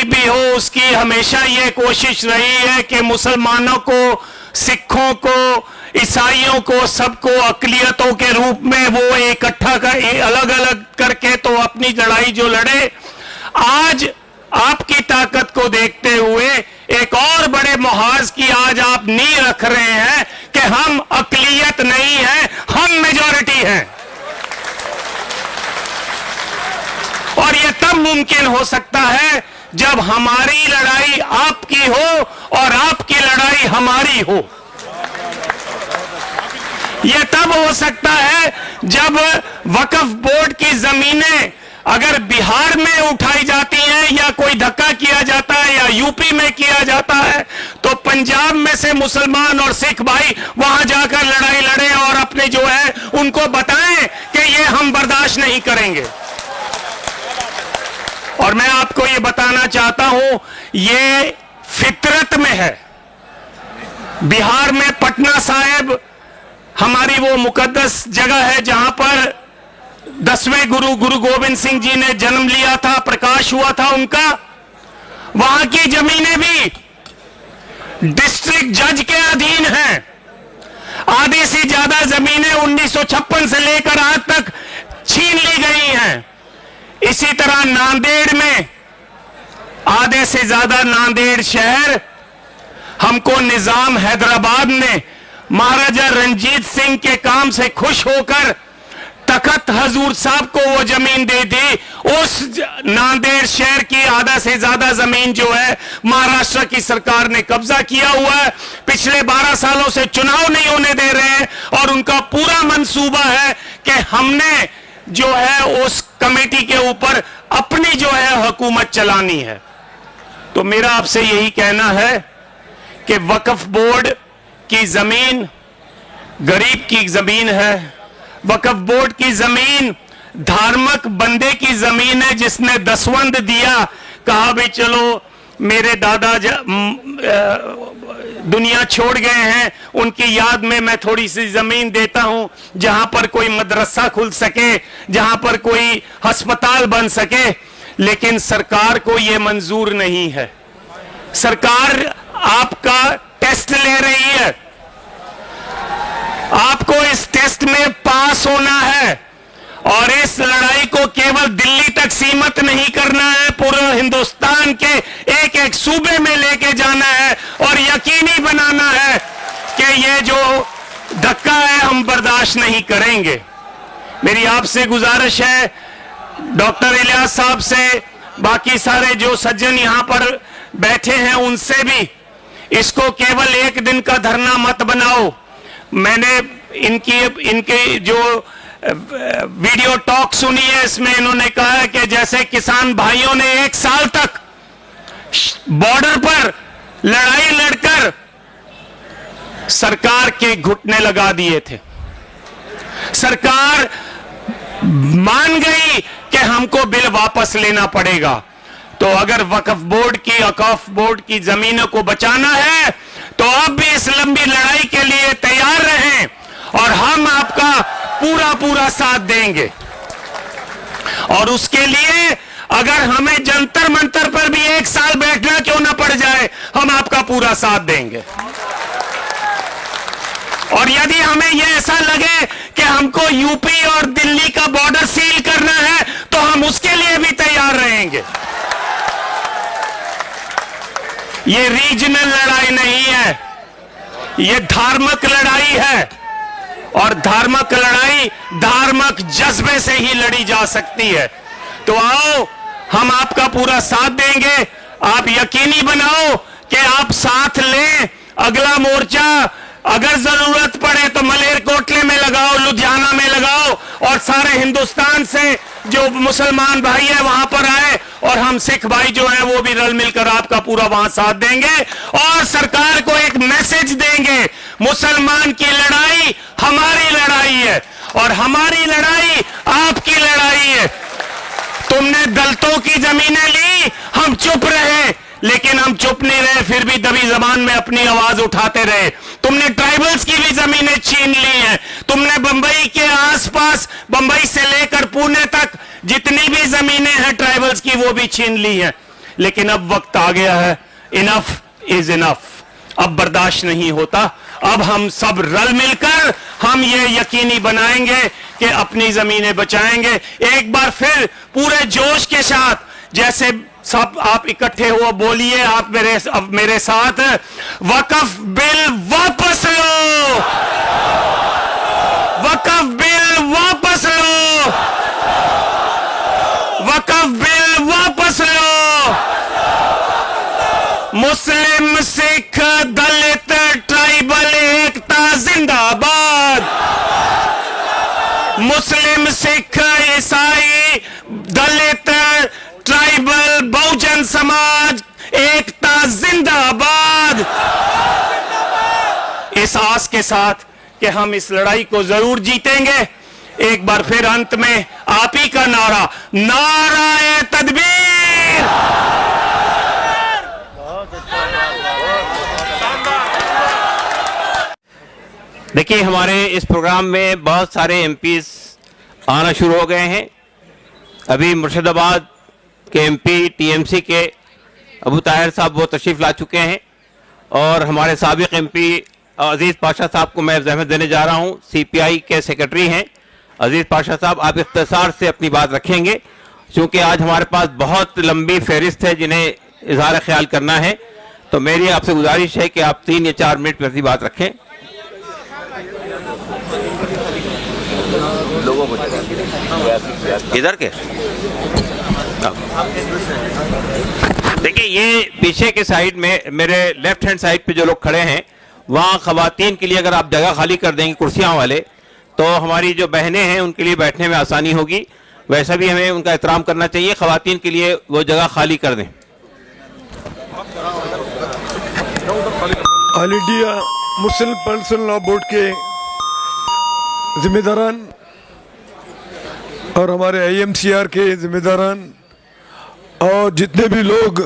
भी हो, उसकी हमेशा ये कोशिश रही है कि मुसलमानों को, सिखों को, ईसाइयों को, सबको अकलियतों के रूप में वो इकट्ठा कर, अलग अलग करके तो अपनी लड़ाई जो लड़े। आज आपकी ताकत को देखते हुए एक और बड़े मुहाज की आज आप नींव रख रहे हैं कि हम अकलियत नहीं है, हम मेजॉरिटी हैं। और यह तब मुमकिन हो सकता है जब हमारी लड़ाई आपकी हो और आपकी लड़ाई हमारी हो। यह तब हो सकता है जब वक्फ बोर्ड की जमीनें अगर बिहार में उठाई जाती हैं या कोई धक्का किया जाता है या यूपी में किया जाता है, तो पंजाब में से मुसलमान और सिख भाई वहां जाकर लड़ाई लड़े और अपने जो है उनको बताएं कि ये हम बर्दाश्त नहीं करेंगे। और मैं आपको ये बताना चाहता हूं, ये फितरत में है। बिहार में पटना साहिब हमारी वो मुकद्दस जगह है जहां पर 10वें गुरु गोविंद सिंह जी ने जन्म लिया था, प्रकाश हुआ था उनका। वहां की जमीनें भी डिस्ट्रिक्ट जज के अधीन हैं। आधी से ज्यादा जमीनें 1956 से लेकर आज तक छीन ली गई हैं। इसी तरह नांदेड़ में आधे से ज्यादा नांदेड़ शहर हमको निजाम हैदराबाद ने महाराजा रंजीत सिंह के काम से खुश होकर तखत हजूर साहब को वो जमीन दे दी। उस नांदेड़ शहर की आधा से ज्यादा जमीन जो है महाराष्ट्र की सरकार ने कब्जा किया हुआ है। पिछले 12 सालों से चुनाव नहीं होने दे रहे हैं और उनका पूरा मंसूबा है कि हमने जो है उस कमेटी के ऊपर अपनी जो है हुकूमत चलानी है। तो मेरा आपसे यही कहना है कि वक्फ बोर्ड की जमीन गरीब की जमीन है। वक्फ बोर्ड की जमीन धार्मिक बंदे की जमीन है जिसने दसवंध दिया, कहा भी चलो मेरे दादा दुनिया छोड़ गए हैं, उनकी याद में मैं थोड़ी सी जमीन देता हूं जहां पर कोई मदरसा खुल सके, जहां पर कोई अस्पताल बन सके। लेकिन सरकार को यह मंजूर नहीं है। सरकार आपका टेस्ट ले रही है, आपको इस टेस्ट में पास होना है और इस लड़ाई को केवल दिल्ली तक सीमित नहीं करना है, पूरे हिंदुस्तान के एक एक सूबे में लेके जाना है और यकीनी बनाना है कि ये जो धक्का है हम बर्दाश्त नहीं करेंगे। मेरी आपसे गुजारिश है, डॉक्टर इलियास साहब से, बाकी सारे जो सज्जन यहां पर बैठे हैं उनसे भी, इसको केवल एक दिन का धरना मत बनाओ। मैंने इनकी जो वीडियो टॉक सुनी है, इसमें इन्होंने कहा है कि जैसे किसान भाइयों ने 1 साल तक बॉर्डर पर लड़ाई लड़कर सरकार के घुटने लगा दिए थे। सरकार मान गई कि हमको बिल वापस लेना पड़ेगा। तो अगर वक्फ बोर्ड की जमीनों को बचाना है तो अब भी इस लंबी लड़ाई के लिए तैयार रहें और हम आपका पूरा साथ देंगे। और उसके लिए अगर हमें जंतर मंतर पर भी 1 साल बैठना क्यों ना पड़ जाए, हम आपका पूरा साथ देंगे। और यदि हमें यह ऐसा लगे कि हमको यूपी और दिल्ली का बॉर्डर सील करना है तो हम उसके लिए भी तैयार रहेंगे। ये रीजनल लड़ाई नहीं है, ये धार्मिक लड़ाई है और धार्मिक लड़ाई धार्मिक जज्बे से ही लड़ी जा सकती है। तो आओ, हम आपका पूरा साथ देंगे। आप यकीनी बनाओ कि आप साथ लें। अगला मोर्चा अगर जरूरत पड़े तो मलेरकोटले में लगाओ, लुधियाना में लगाओ और सारे हिंदुस्तान से जो मुसलमान भाई है वहां पर आए और हम सिख भाई जो है वो भी रल मिलकर आपका पूरा वहां साथ देंगे और सरकार को एक मैसेज देंगे, मुसलमान की लड़ाई हमारी लड़ाई है और हमारी लड़ाई आपकी लड़ाई है। तुमने दलितों की जमीनें ली, हम चुप रहे, लेकिन हम चुप नहीं रहे, फिर भी दबी जबान में अपनी आवाज उठाते रहे। तुमने ट्राइबल्स की भी जमीनें छीन ली हैं। तुमने बंबई के आसपास, बंबई से लेकर पुणे तक जितनी भी जमीनें हैं ट्राइबल्स की, वो भी छीन ली हैं। लेकिन अब वक्त आ गया है, इनफ इज इनफ, अब बर्दाश्त नहीं होता। अब हम सब रल मिलकर हम ये यकीनी बनाएंगे कि अपनी जमीनें बचाएंगे। एक बार फिर पूरे जोश के साथ, जैसे सब आप इकट्ठे हो, बोलिए आप मेरे साथ, वक्फ बिल वापस लो, वक्फ बिल वापस लो, वक्फ बिल वापस लो। मुस्लिम, सिख, दलित, ट्राइबल एकता जिंदाबाद। मुस्लिम, सिख, ईसाई, दलित, ट्राइबल, बहुजन समाज एकता जिंदाबाद। इस आस के साथ कि हम इस लड़ाई को जरूर जीतेंगे, एक बार फिर अंत में आप ही का नारा, नाराए तदबीर। देखिए, हमारे इस प्रोग्राम में बहुत सारे एमपीज आना शुरू हो गए हैं। अभी मुर्शिदाबाद के एमपी टीएमसी के अबू ताहिर साहब वो तशरीफ़ ला चुके हैं और हमारे साबिक एमपी अजीज़ पाशा साहब को मैं ज़हमत देने जा रहा हूं। सीपीआई के सेक्रेटरी हैं अजीज़ पाशा साहब, आप इख्तिसार से अपनी बात रखेंगे क्योंकि आज हमारे पास बहुत लंबी फहरिस्त है जिन्हें इजहार ख्याल करना है। तो मेरी आपसे गुजारिश है कि आप 3 या 4 मिनट में अपनी बात रखें। लोगों को इधर के देखिए, ये पीछे के साइड में मेरे लेफ्ट हैंड साइड पे जो लोग खड़े हैं, वहाँ खवातीन के लिए अगर आप जगह खाली कर देंगे कुर्सियाँ वाले, तो हमारी जो बहनें हैं उनके लिए बैठने में आसानी होगी। वैसा भी हमें उनका एहतराम करना चाहिए। खवातीन के लिए वो जगह खाली कर दें। All India Muslim personal law board के जिम्मेदारान और हमारे IMCR के जिम्मेदारान और जितने भी लोग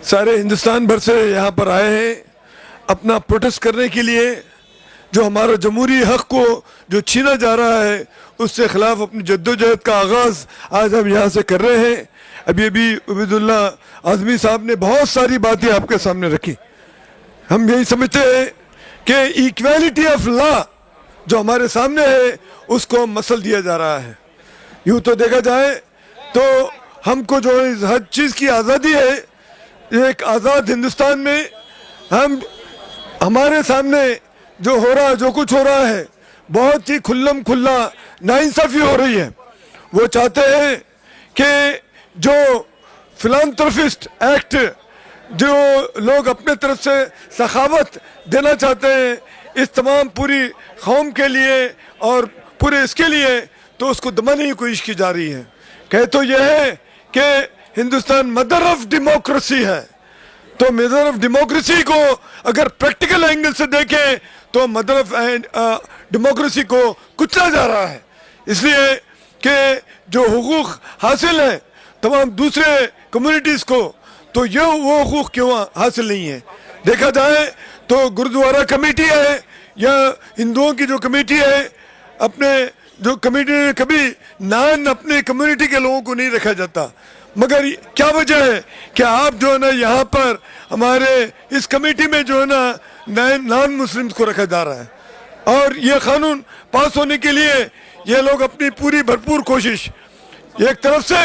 सारे हिंदुस्तान भर से यहाँ पर आए हैं अपना प्रोटेस्ट करने के लिए, जो हमारा जमहूरी हक को जो छीना जा रहा है उससे खिलाफ अपनी जद्दोजहद का आगाज़ आज हम यहाँ से कर रहे हैं। अभी उबैदुल्ला आज़मी साहब ने बहुत सारी बातें आपके सामने रखी। हम यही समझते हैं कि इक्वालिटी ऑफ लॉ जो हमारे सामने है उसको मसल दिया जा रहा है। यूँ तो देखा जाए तो हमको जो हर चीज़ की आज़ादी है, एक आज़ाद हिंदुस्तान में हमारे सामने जो हो रहा, जो कुछ हो रहा है, बहुत ही खुल्लम खुल्ला नाइंसाफ़ी हो रही है। वो चाहते हैं कि जो फिलांथ्रोपिस्ट एक्ट जो लोग अपने तरफ से सखावत देना चाहते हैं इस तमाम पूरी कौम के लिए और पूरे इसके लिए, तो उसको दबाने की कोशिश की जा रही है। कहे तो यह है कि हिंदुस्तान मदर ऑफ डेमोक्रेसी है, तो मदर ऑफ डेमोक्रेसी को अगर प्रैक्टिकल एंगल से देखें तो मदर ऑफ डेमोक्रेसी को कुचला जा रहा है। इसलिए कि जो हुकूक हासिल है तमाम दूसरे कम्युनिटीज़ को, तो ये वो हुकूक क्यों हासिल नहीं है। देखा जाए तो गुरुद्वारा कमेटी है या हिंदुओं की जो कमेटी है, अपने जो कमेटी ने कभी नान अपने कम्युनिटी के लोगों को नहीं रखा जाता, मगर क्या वजह है कि आप जो है ना यहाँ पर हमारे इस कमेटी में जो है ना नॉन मुस्लिम्स को रखा जा रहा है। और ये कानून पास होने के लिए ये लोग अपनी पूरी भरपूर कोशिश, एक तरफ से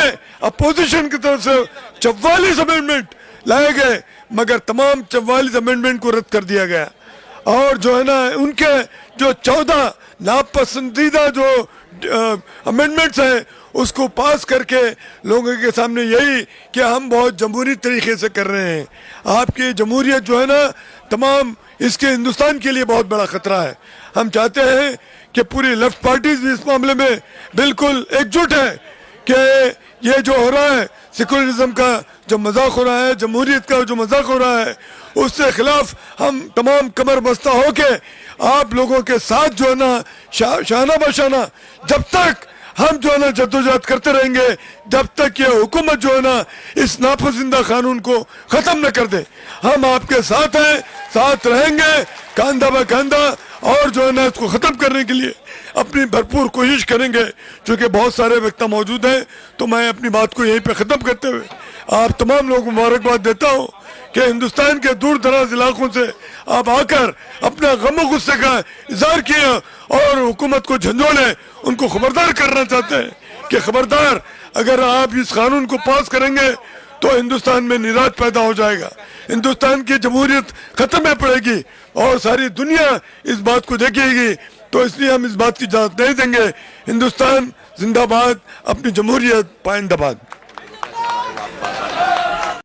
अपोजिशन की तरफ से 44 अमेंडमेंट लाए गए, मगर तमाम 44 अमेंडमेंट को रद्द कर दिया गया। और जो है ना उनके जो 14 नापसंदीदा जो अमेंडमेंट्स हैं उसको पास करके लोगों के सामने यही कि हम बहुत जमहूरी तरीके से कर रहे हैं। आपकी जमहूरियत जो है ना तमाम इसके हिंदुस्तान के लिए बहुत बड़ा ख़तरा है। हम चाहते हैं कि पूरी लेफ्ट पार्टीज भी इस मामले में बिल्कुल एकजुट है कि ये जो हो रहा है सेकुलरिज्म का जो मजाक हो रहा है, जमहूरियत का जो मजाक हो रहा है, उससे खिलाफ हम तमाम कमर बस्ता हो के आप लोगों के साथ जो है ना शाना बशाना जब तक हम जो है ना जद्दोजहद करते रहेंगे, जब तक ये हुकूमत जो है ना इस नापसंदीदा कानून को ख़त्म न कर दे। हम आपके साथ हैं, साथ रहेंगे कंधा ब कंधा, और जो है ना इसको ख़त्म करने के लिए अपनी भरपूर कोशिश करेंगे। चूँकि बहुत सारे वक्ता मौजूद हैं तो मैं अपनी बात को यहीं पे ख़त्म करते हुए आप तमाम लोगों को मुबारकबाद देता हूँ कि हिंदुस्तान के दूर दराज इलाकों से आप आकर अपना गम और गुस्से का इजहार किया और हुकूमत को झंझोड़े, उनको खबरदार करना चाहते हैं कि खबरदार, अगर आप इस कानून को पास करेंगे तो हिंदुस्तान में निराश पैदा हो जाएगा, हिंदुस्तान की जमहूरियत खत्म में पड़ेगी और सारी दुनिया इस बात को देखेगी। तो इसलिए हम इस बात की इजाजत नहीं देंगे। हिंदुस्तान जिंदाबाद, अपनी जमहूरियत पाइंदाबाद।